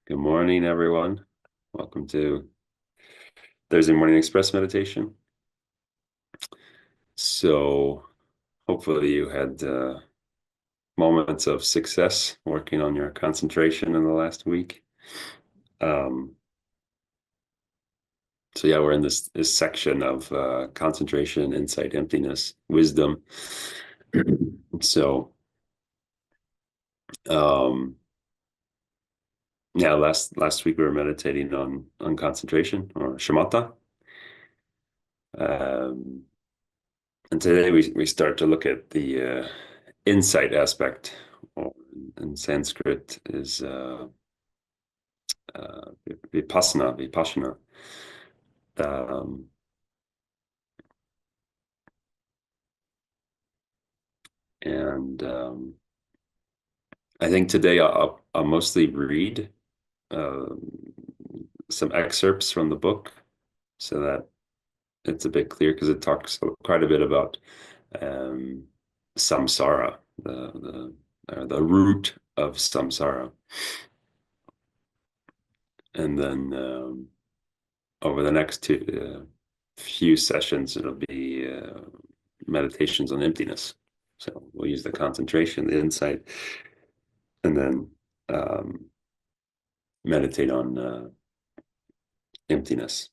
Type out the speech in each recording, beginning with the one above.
Good morning, everyone. Welcome to Thursday Morning Express Meditation. So, hopefully, you had moments of success working on your concentration in the last week. Um, so, yeah, we're in this section of concentration, insight, emptiness, wisdom. So, um, yeah, last week we were meditating on concentration or shamatha. Um, And today we start to look at the insight aspect, or in Sanskrit is vipassana. Um, and I think today I'll mostly read um some excerpts from the book so that it's a bit clear because it talks quite a bit about um, samsara, the root of samsara, and then over the next few sessions, it'll be meditations on emptiness. So we'll use the concentration, the insight, and then um, meditate on emptiness.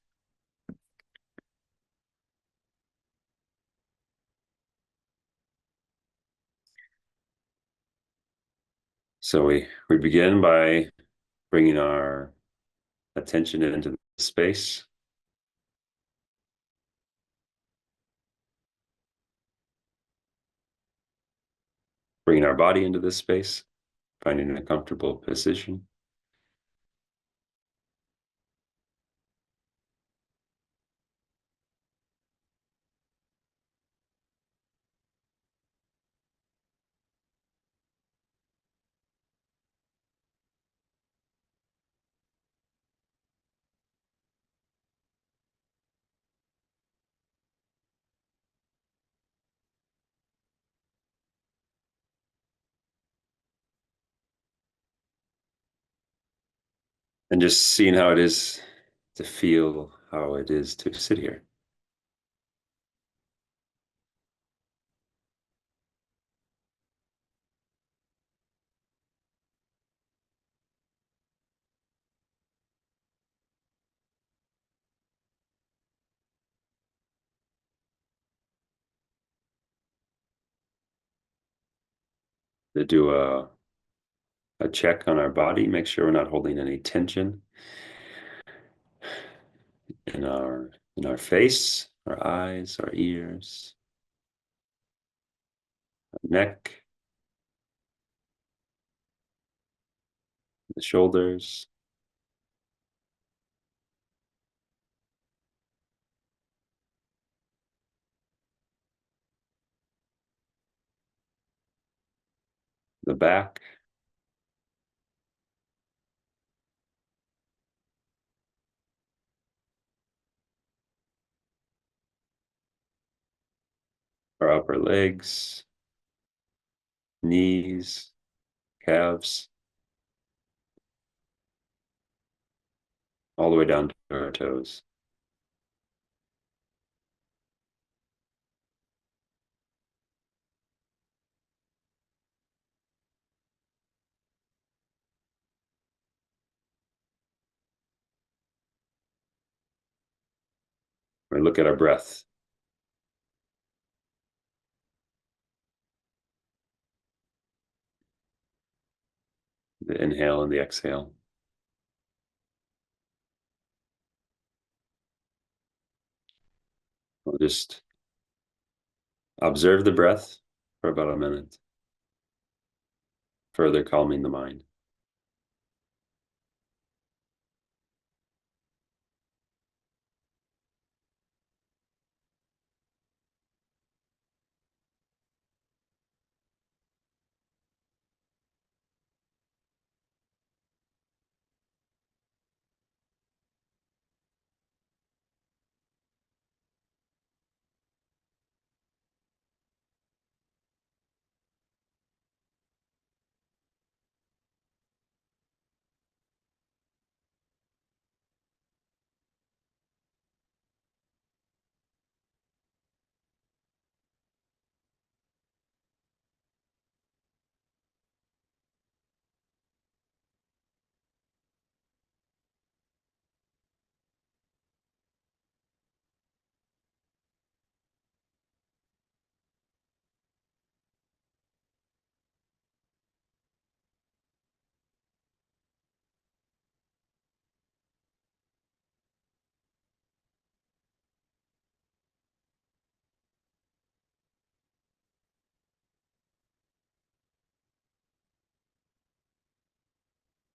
So we begin by bringing our attention into the space, bringing our body into this space, finding a comfortable position. And just seeing how it is to feel how it is to sit here, to do a check on our body, make sure we're not holding any tension in our face, our eyes, our ears, our neck, the shoulders, the back, our upper legs, knees, calves, all the way down to our toes. We look at our breath, the inhale and the exhale. We'll just observe the breath for about a minute, further calming the mind.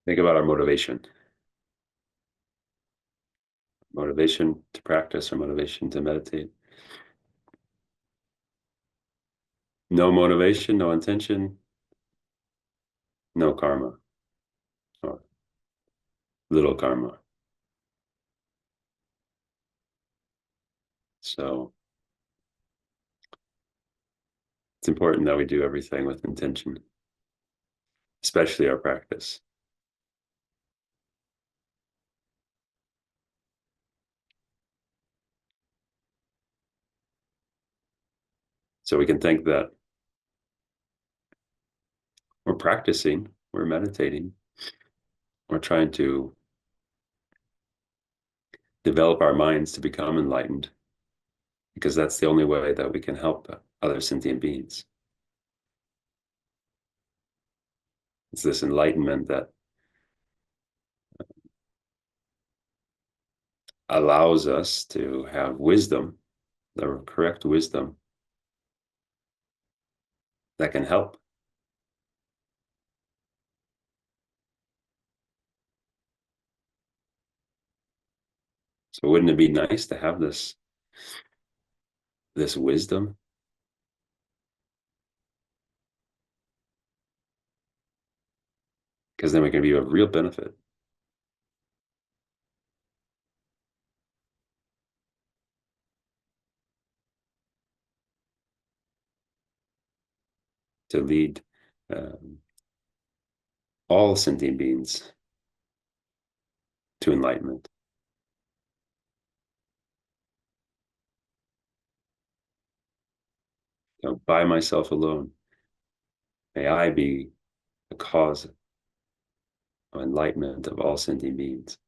Think about our motivation. Motivation to practice or motivation to meditate. No motivation, no intention, no karma, or little karma. So it's important that we do everything with intention, especially our practice. So we can think that we're practicing, we're meditating, we're trying to develop our minds to become enlightened, because that's the only way that we can help other sentient beings. It's this enlightenment that allows us to have wisdom, the correct wisdom that can help. So wouldn't it be nice to have this wisdom? Because then we can be of real benefit to lead um, all sentient beings to enlightenment. So by myself alone, may I be the cause of enlightenment of all sentient beings.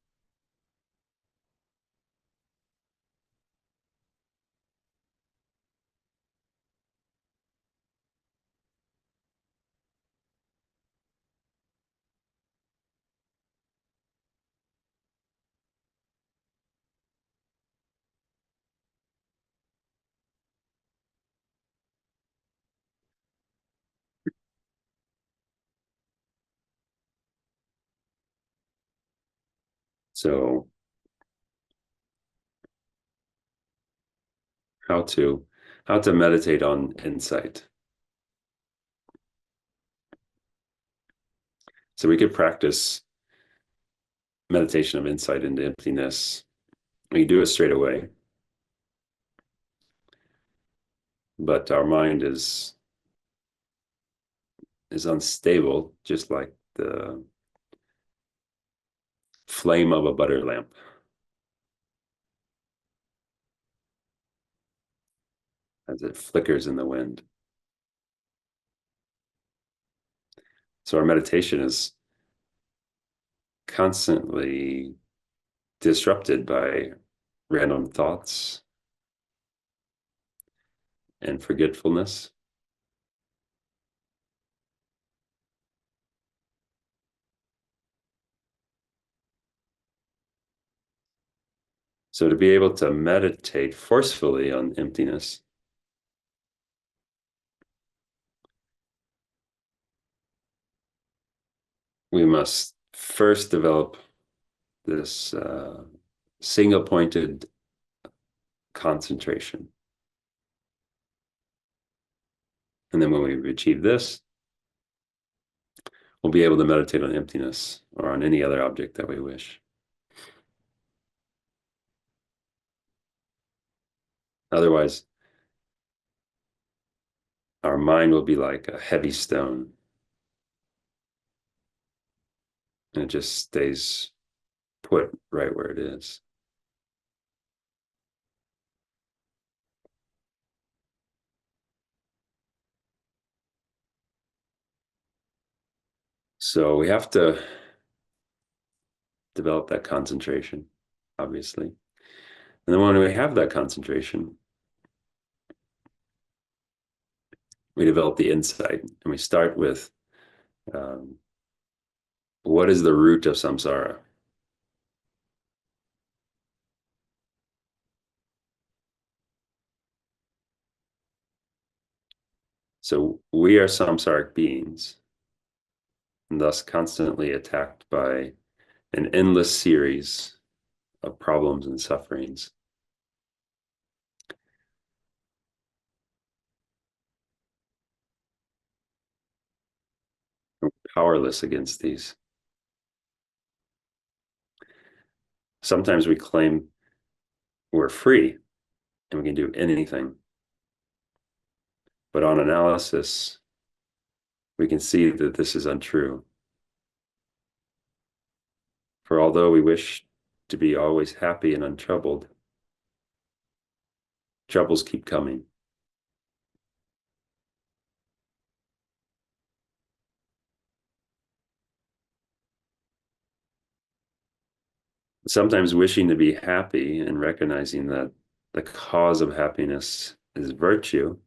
So how to how to meditate on insight. So we could practice meditation of insight into emptiness. We do it straight away, but our mind is unstable, just like the flame of a butter lamp as it flickers in the wind. So our meditation is constantly disrupted by random thoughts and forgetfulness. So to be able to meditate forcefully on emptiness, we must first develop this single-pointed concentration. And then when we achieve this, we'll be able to meditate on emptiness or on any other object that we wish. Otherwise, our mind will be like a heavy stone, and it just stays put right where it is. So we have to develop that concentration, obviously. And then when we have that concentration, we develop the insight, and we start with um, what is the root of samsara? So we are samsaric beings, and thus constantly attacked by an endless series of problems and sufferings. We're powerless against these. Sometimes we claim we're free and we can do anything. But on analysis, we can see that this is untrue. For although we wish to be always happy and untroubled, troubles keep coming. Sometimes wishing to be happy and recognizing that the cause of happiness is virtue,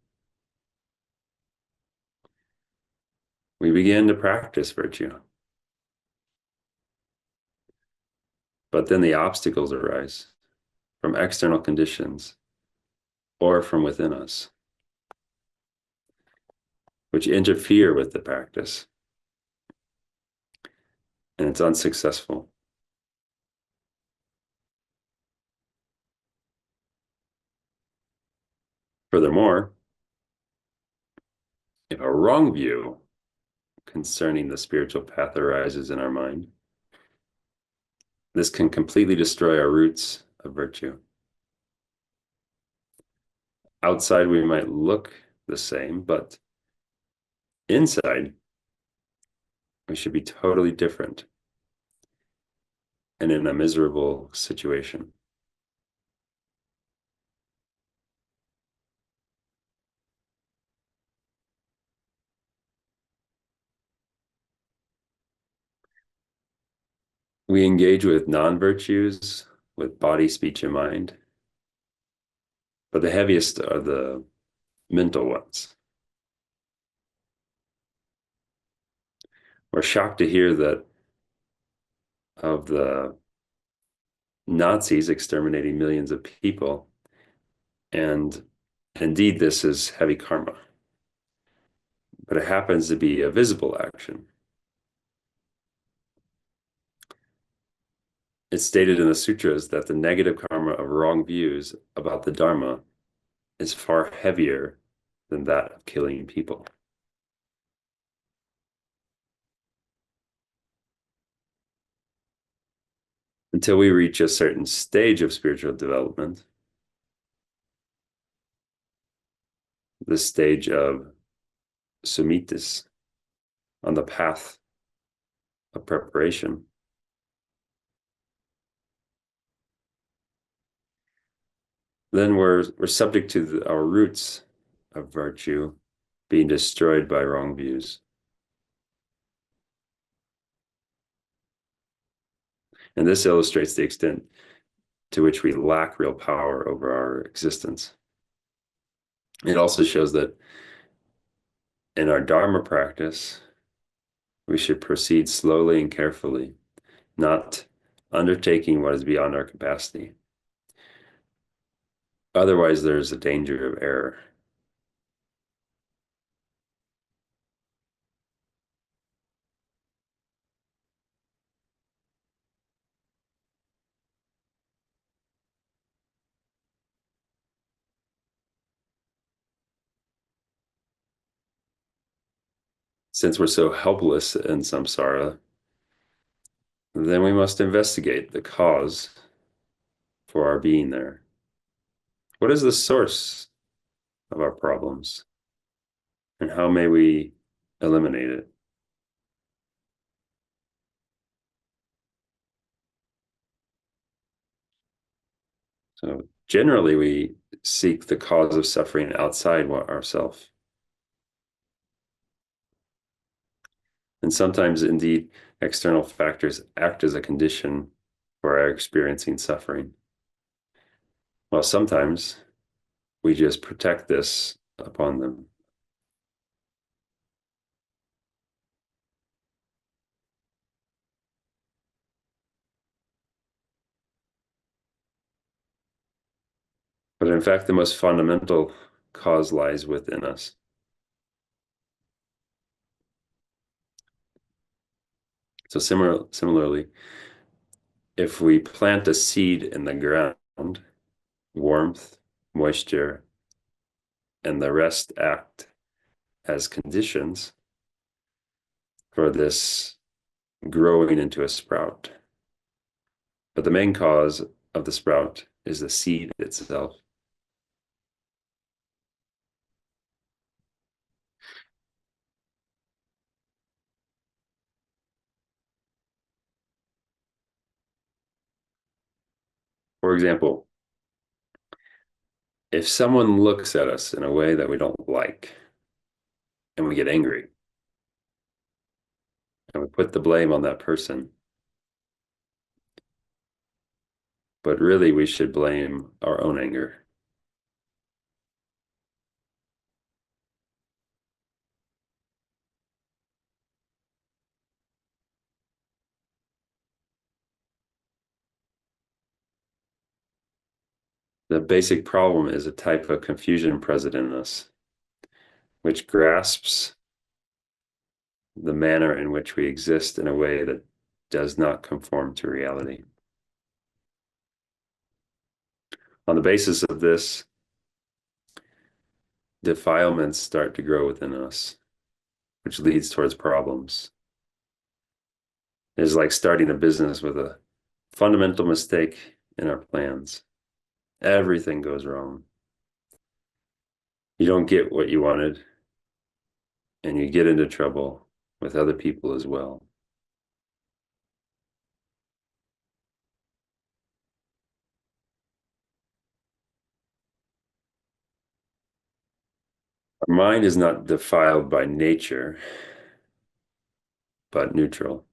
we begin to practice virtue. But then the obstacles arise from external conditions or from within us, which interfere with the practice, and it's unsuccessful. Furthermore, if a wrong view concerning the spiritual path arises in our mind, this can completely destroy our roots of virtue. Outside, we might look the same, but inside, we should be totally different and in a miserable situation. We engage with non-virtues, with body, speech, and mind, but the heaviest are the mental ones. We're shocked to hear that of the Nazis exterminating millions of people, and indeed this is heavy karma, but it happens to be a visible action. It's stated in the sutras that the negative karma of wrong views about the Dharma is far heavier than that of killing people. Until we reach a certain stage of spiritual development, the stage of sumitis, on the path of preparation, then we're subject to our roots of virtue being destroyed by wrong views. And this illustrates the extent to which we lack real power over our existence. It also shows that in our Dharma practice, we should proceed slowly and carefully, not undertaking what is beyond our capacity. Otherwise, there's a danger of error. Since we're so helpless in samsara, then we must investigate the cause for our being there. What is the source of our problems? And how may we eliminate it? So generally, we seek the cause of suffering outside ourselves. And sometimes, indeed, external factors act as a condition for our experiencing suffering. While sometimes we just protect this upon them. But in fact, the most fundamental cause lies within us. So similarly, if we plant a seed in the ground, warmth, moisture, and the rest act as conditions for this growing into a sprout. But the main cause of the sprout is the seed itself. For example, if someone looks at us in a way that we don't like and we get angry and we put the blame on that person, but really we should blame our own anger. The basic problem is a type of confusion present in us, which grasps the manner in which we exist in a way that does not conform to reality. On the basis of this, defilements start to grow within us, which leads towards problems. It is like starting a business with a fundamental mistake in our plans. Everything goes wrong. You don't get what you wanted, and you get into trouble with other people as well. Our mind is not defiled by nature, but neutral.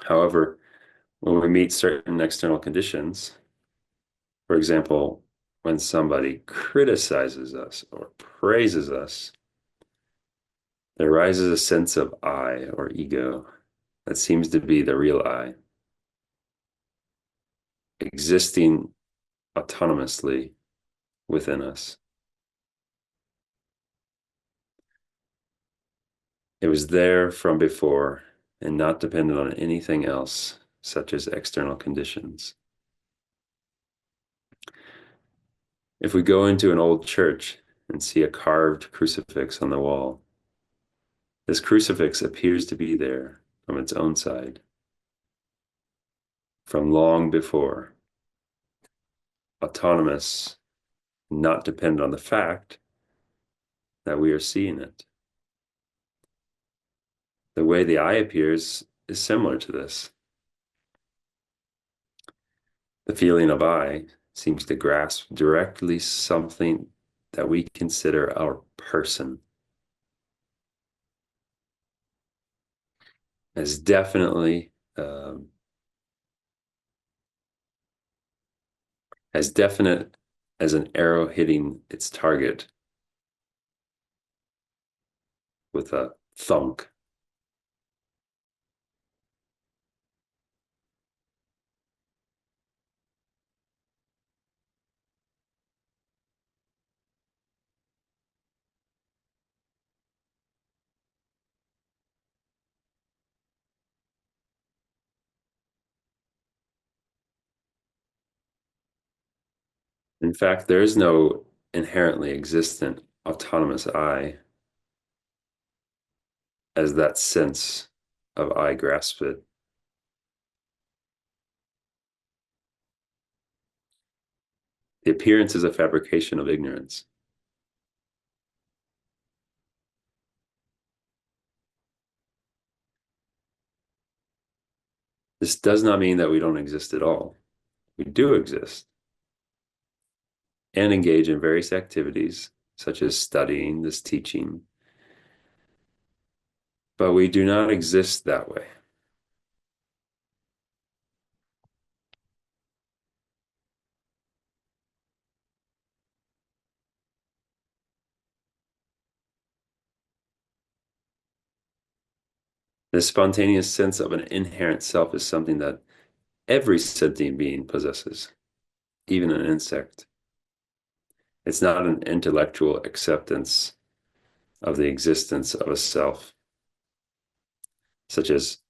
However, when we meet certain external conditions, for example, when somebody criticizes us or praises us, there arises a sense of I or ego that seems to be the real I, existing autonomously within us. It was there from before and not dependent on anything else, such as external conditions. If we go into an old church and see a carved crucifix on the wall, this crucifix appears to be there from its own side, from long before, autonomous, not dependent on the fact that we are seeing it. The way the eye appears is similar to this. The feeling of I seems to grasp directly something that we consider our person as definitely as definite as an arrow hitting its target with a thunk. In fact, there is no inherently existent autonomous I as that sense of I grasps it. The appearance is a fabrication of ignorance. This does not mean that we don't exist at all. We do exist and engage in various activities, such as studying, this teaching, but we do not exist that way. This spontaneous sense of an inherent self is something that every sentient being possesses, even an insect. It's not an intellectual acceptance of the existence of a self. such as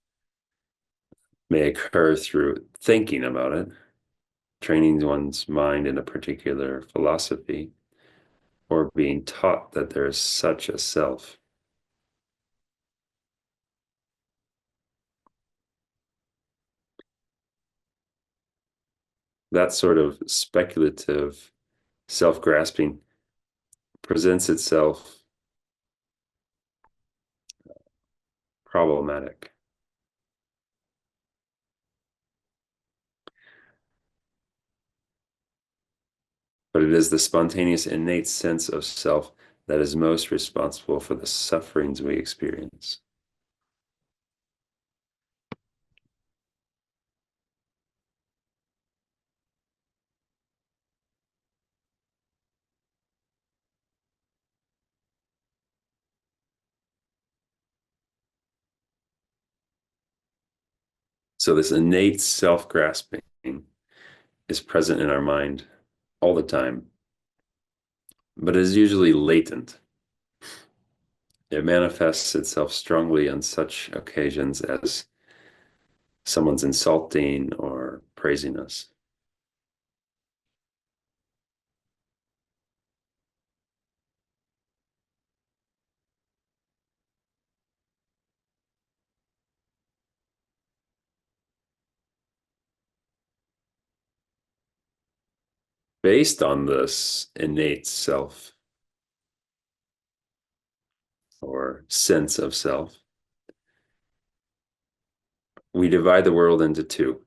may occur through thinking about it, training one's mind in a particular philosophy, or being taught that there is such a self. That sort of speculative self-grasping presents itself problematic. But it is the spontaneous, innate sense of self that is most responsible for the sufferings we experience. So, this innate self grasping is present in our mind all the time, but is usually latent. It manifests itself strongly on such occasions as someone's insulting or praising us. Based on this innate self or sense of self, we divide the world into two: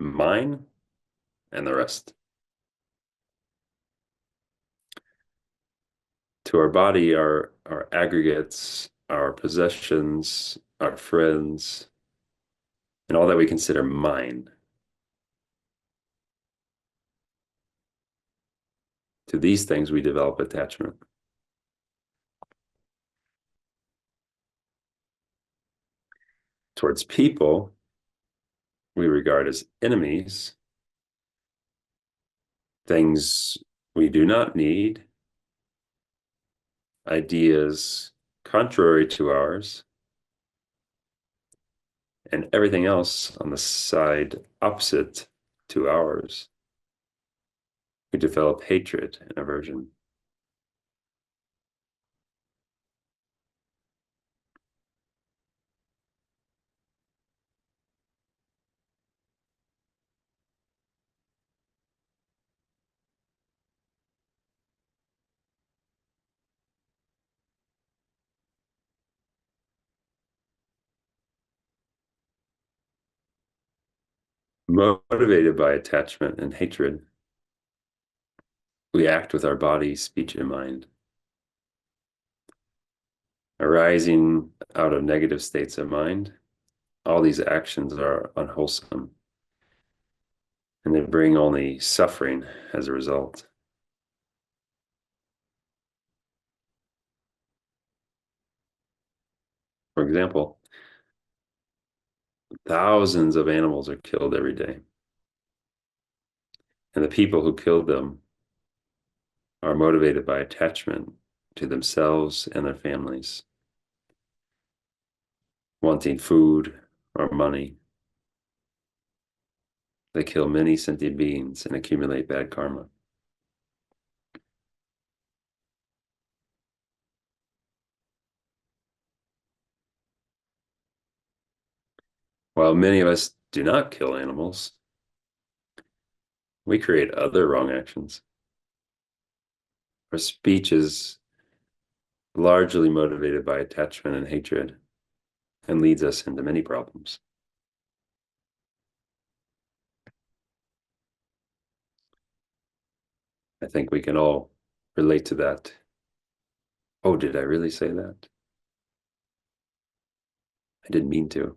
mine and the rest. To our body, our aggregates, our possessions, our friends, and all that we consider mine. To these things, we develop attachment. Towards people, we regard as enemies things we do not need, ideas contrary to ours, and everything else on the side opposite to ours. We develop hatred and aversion. Motivated by attachment and hatred, we act with our body, speech, and mind. Arising out of negative states of mind, all these actions are unwholesome and they bring only suffering as a result. For example, thousands of animals are killed every day, and the people who killed them are motivated by attachment to themselves and their families, wanting food or money. They kill many sentient beings and accumulate bad karma. While many of us do not kill animals, we create other wrong actions. Our speech is largely motivated by attachment and hatred and leads us into many problems. I think we can all relate to that. Oh, did I really say that? I didn't mean to.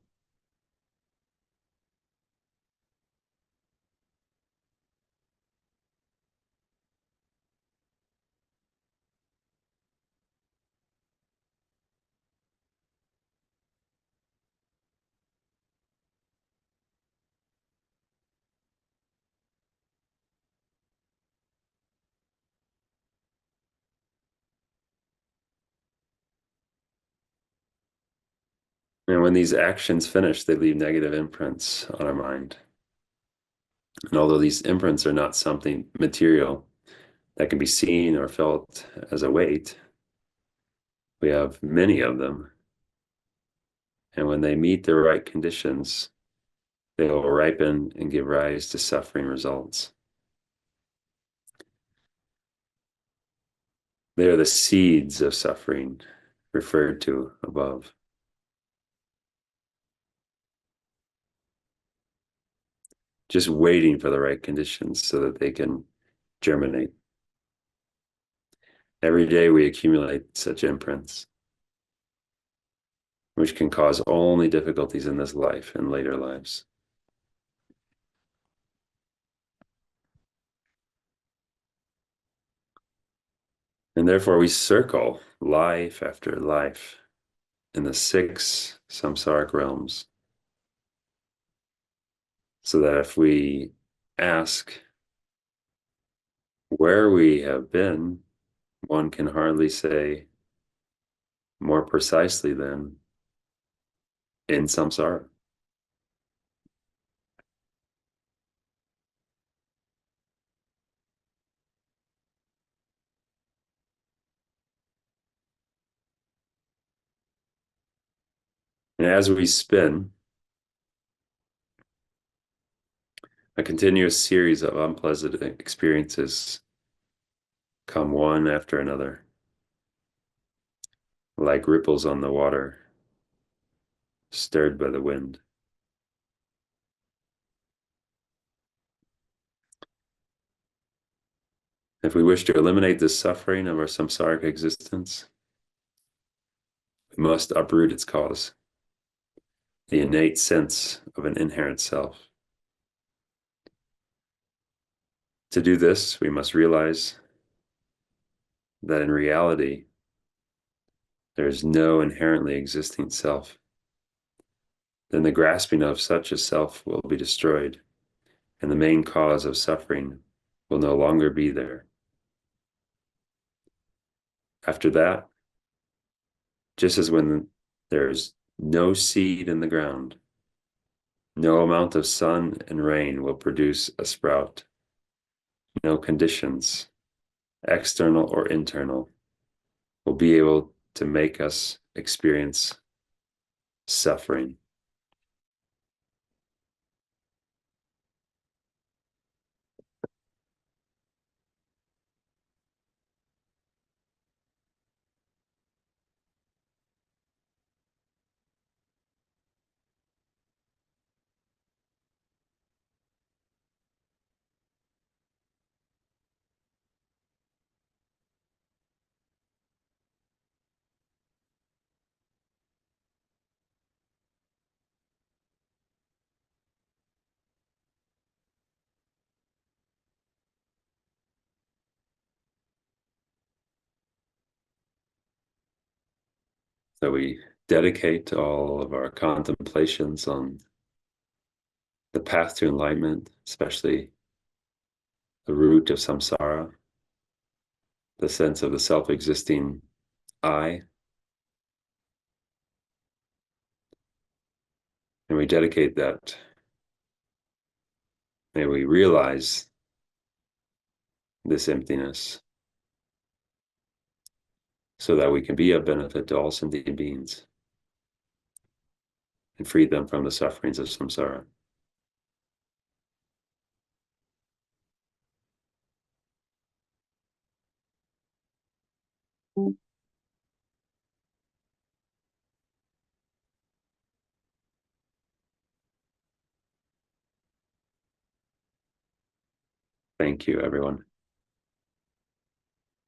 And when these actions finish, they leave negative imprints on our mind. And although these imprints are not something material that can be seen or felt as a weight, we have many of them. And when they meet the right conditions, they will ripen and give rise to suffering results. They are the seeds of suffering referred to above. Just waiting for the right conditions so that they can germinate. Every day we accumulate such imprints, which can cause only difficulties in this life and later lives. And therefore we circle life after life in the six samsaric realms, so that if we ask where we have been, one can hardly say more precisely than in samsara. And as we spin, a continuous series of unpleasant experiences come one after another, like ripples on the water, stirred by the wind. If we wish to eliminate the suffering of our samsaric existence, we must uproot its cause, the innate sense of an inherent self. To do this, we must realize that in reality, there is no inherently existing self. Then the grasping of such a self will be destroyed, and the main cause of suffering will no longer be there. After that, just as when there is no seed in the ground, no amount of sun and rain will produce a sprout. No conditions, external or internal, will be able to make us experience suffering. So we dedicate all of our contemplations on the path to enlightenment, especially the root of samsara, the sense of the self-existing I. And we dedicate that. May we realize this emptiness so that we can be of benefit to all sentient beings and free them from the sufferings of samsara. Thank you, everyone.